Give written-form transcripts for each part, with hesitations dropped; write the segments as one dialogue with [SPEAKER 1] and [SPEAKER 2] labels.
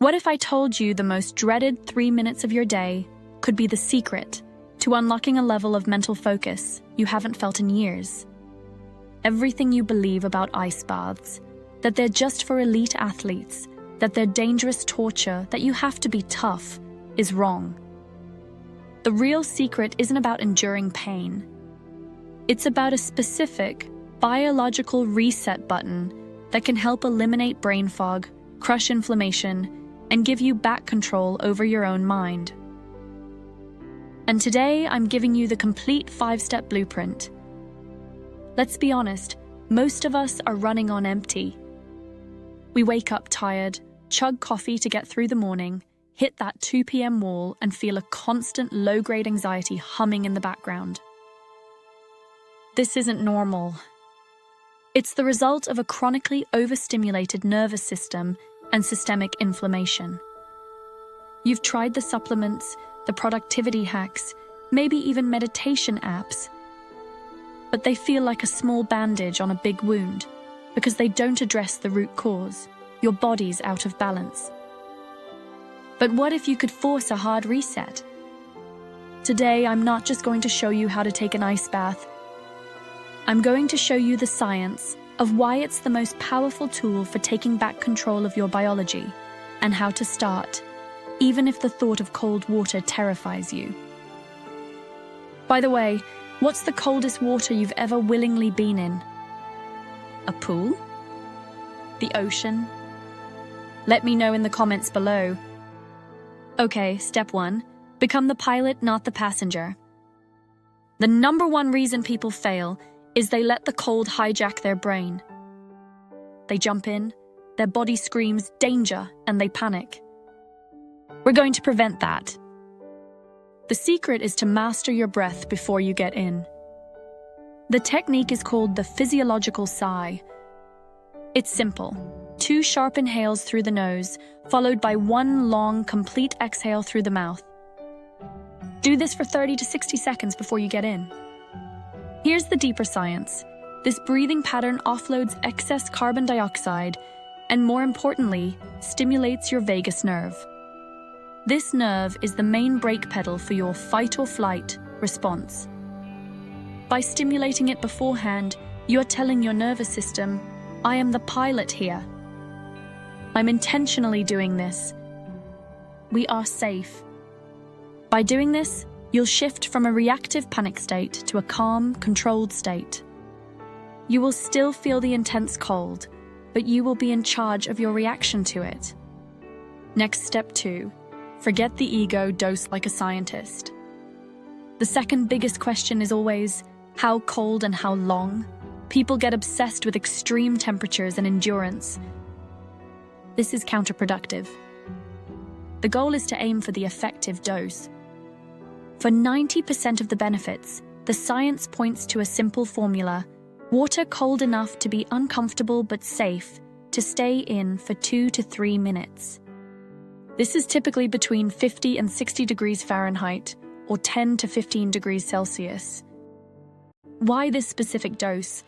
[SPEAKER 1] What if I told you the most dreaded 3 minutes of your day could be the secret to unlocking a level of mental focus you haven't felt in years? Everything you believe about ice baths, that they're just for elite athletes, that they're dangerous torture, that you have to be tough, is wrong. The real secret isn't about enduring pain. It's about a specific, biological reset button that can help eliminate brain fog, crush inflammation, and give you back control over your own mind. And today, I'm giving you the complete 5-step blueprint. Let's be honest, most of us are running on empty. We wake up tired, chug coffee to get through the morning, hit that 2 p.m. wall, and feel a constant low-grade anxiety humming in the background. This isn't normal. It's the result of a chronically overstimulated nervous system and systemic inflammation. You've tried the supplements, the productivity hacks, maybe even meditation apps, but they feel like a small bandage on a big wound because they don't address the root cause. Your body's out of balance. But what if you could force a hard reset? Today, I'm not just going to show you how to take an ice bath. I'm going to show you the science of why it's the most powerful tool for taking back control of your biology and how to start, even if the thought of cold water terrifies you. By the way, what's the coldest water you've ever willingly been in? A pool? The ocean? Let me know in the comments below. Okay, step 1. Become the pilot, not the passenger. The number one reason people fail is they let the cold hijack their brain. They jump in, their body screams danger, and they panic. We're going to prevent that. The secret is to master your breath before you get in. The technique is called the physiological sigh. It's simple. 2 sharp inhales through the nose, followed by 1 long, complete exhale through the mouth. Do this for 30 to 60 seconds before you get in. Here's the deeper science. This breathing pattern offloads excess carbon dioxide and, more importantly, stimulates your vagus nerve. This nerve is the main brake pedal for your fight or flight response. By stimulating it beforehand, you're telling your nervous system, I am the pilot here. I'm intentionally doing this. We are safe. By doing this, you'll shift from a reactive panic state to a calm, controlled state. You will still feel the intense cold, but you will be in charge of your reaction to it. Next, step 2. Forget the ego, dose like a scientist. The second biggest question is always, how cold and how long? People get obsessed with extreme temperatures and endurance. This is counterproductive. The goal is to aim for the effective dose. For 90% of the benefits, the science points to a simple formula: water cold enough to be uncomfortable but safe to stay in for 2 to 3 minutes. This is typically between 50 and 60 degrees Fahrenheit or 10 to 15 degrees Celsius. Why this specific dose?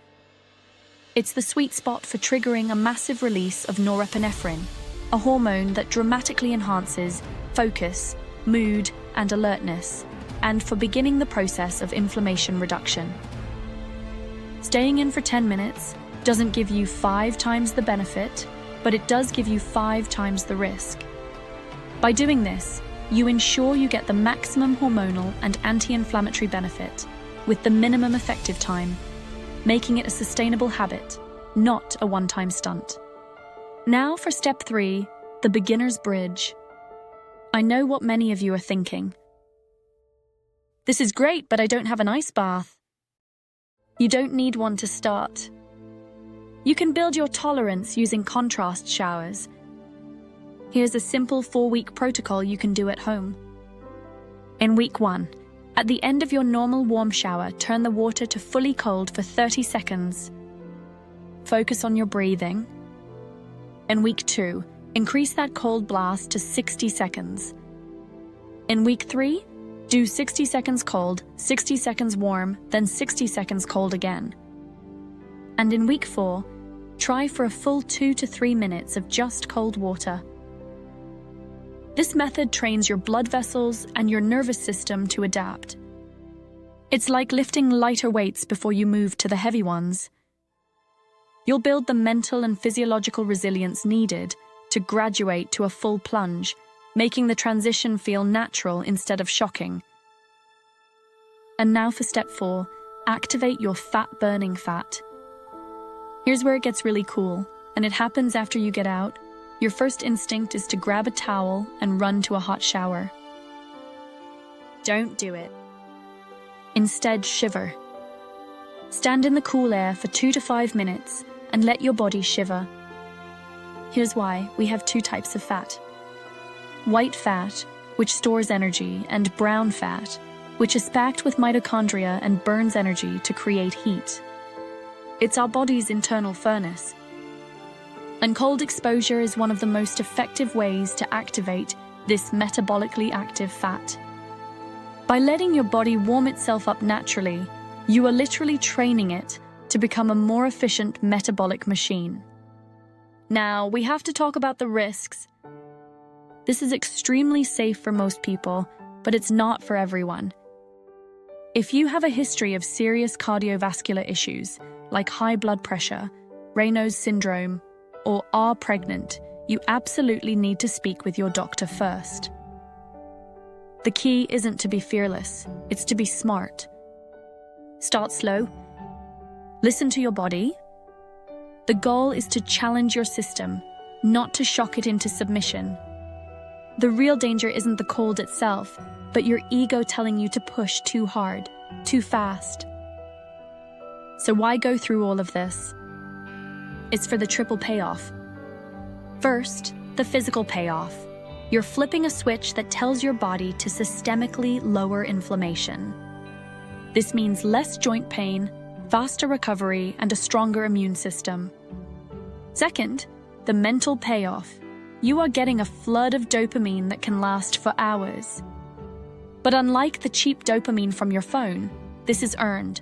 [SPEAKER 1] It's the sweet spot for triggering a massive release of norepinephrine, a hormone that dramatically enhances focus, mood, and alertness, and for beginning the process of inflammation reduction. Staying in for 10 minutes doesn't give you 5 times the benefit, but it does give you 5 times the risk. By doing this, you ensure you get the maximum hormonal and anti-inflammatory benefit with the minimum effective time, making it a sustainable habit, not a one-time stunt. Now for step 3, the beginner's bridge. I know what many of you are thinking. This is great, but I don't have an ice bath. You don't need one to start. You can build your tolerance using contrast showers. Here's a simple 4-week protocol you can do at home. In week 1, at the end of your normal warm shower, turn the water to fully cold for 30 seconds. Focus on your breathing. In week 2, increase that cold blast to 60 seconds. In week 3, do 60 seconds cold, 60 seconds warm, then 60 seconds cold again. And in week 4, try for a full 2 to 3 minutes of just cold water. This method trains your blood vessels and your nervous system to adapt. It's like lifting lighter weights before you move to the heavy ones. You'll build the mental and physiological resilience needed to graduate to a full plunge, making the transition feel natural instead of shocking. And now for step 4, activate your fat-burning fat. Here's where it gets really cool, and it happens after you get out. Your first instinct is to grab a towel and run to a hot shower. Don't do it. Instead, shiver. Stand in the cool air for 2 to 5 minutes and let your body shiver. Here's why. We have 2 types of fat. White fat, which stores energy, and brown fat, which is packed with mitochondria and burns energy to create heat. It's our body's internal furnace. And cold exposure is one of the most effective ways to activate this metabolically active fat. By letting your body warm itself up naturally, you are literally training it to become a more efficient metabolic machine. Now, we have to talk about the risks. This is extremely safe for most people, but it's not for everyone. If you have a history of serious cardiovascular issues, like high blood pressure, Raynaud's syndrome, or are pregnant, you absolutely need to speak with your doctor first. The key isn't to be fearless, it's to be smart. Start slow. Listen to your body. The goal is to challenge your system, not to shock it into submission. The real danger isn't the cold itself, but your ego telling you to push too hard, too fast. So why go through all of this? It's for the triple payoff. First, the physical payoff. You're flipping a switch that tells your body to systemically lower inflammation. This means less joint pain, faster recovery, and a stronger immune system. Second, the mental payoff. You are getting a flood of dopamine that can last for hours. But unlike the cheap dopamine from your phone, this is earned.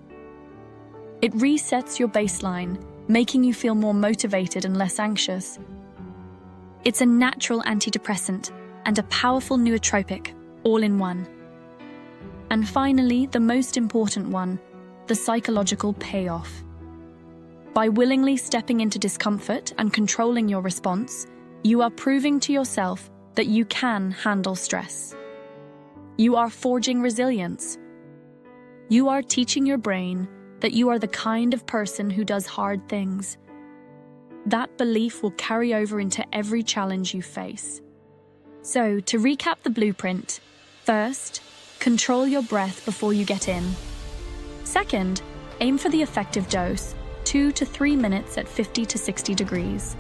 [SPEAKER 1] It resets your baseline, making you feel more motivated and less anxious. It's a natural antidepressant and a powerful nootropic, all in one. And finally, the most important one, the psychological payoff. By willingly stepping into discomfort and controlling your response, you are proving to yourself that you can handle stress. You are forging resilience. You are teaching your brain that you are the kind of person who does hard things. That belief will carry over into every challenge you face. So, to recap the blueprint, first, control your breath before you get in. Second, aim for the effective dose, 2 to 3 minutes at 50 to 60 degrees.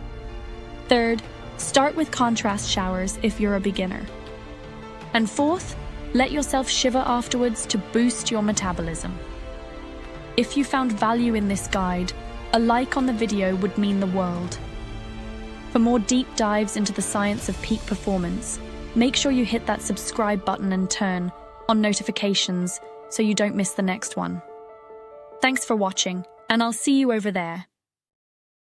[SPEAKER 1] Third, start with contrast showers if you're a beginner. And fourth, let yourself shiver afterwards to boost your metabolism. If you found value in this guide, a like on the video would mean the world. For more deep dives into the science of peak performance, make sure you hit that subscribe button and turn on notifications so you don't miss the next one. Thanks for watching, and I'll see you over there.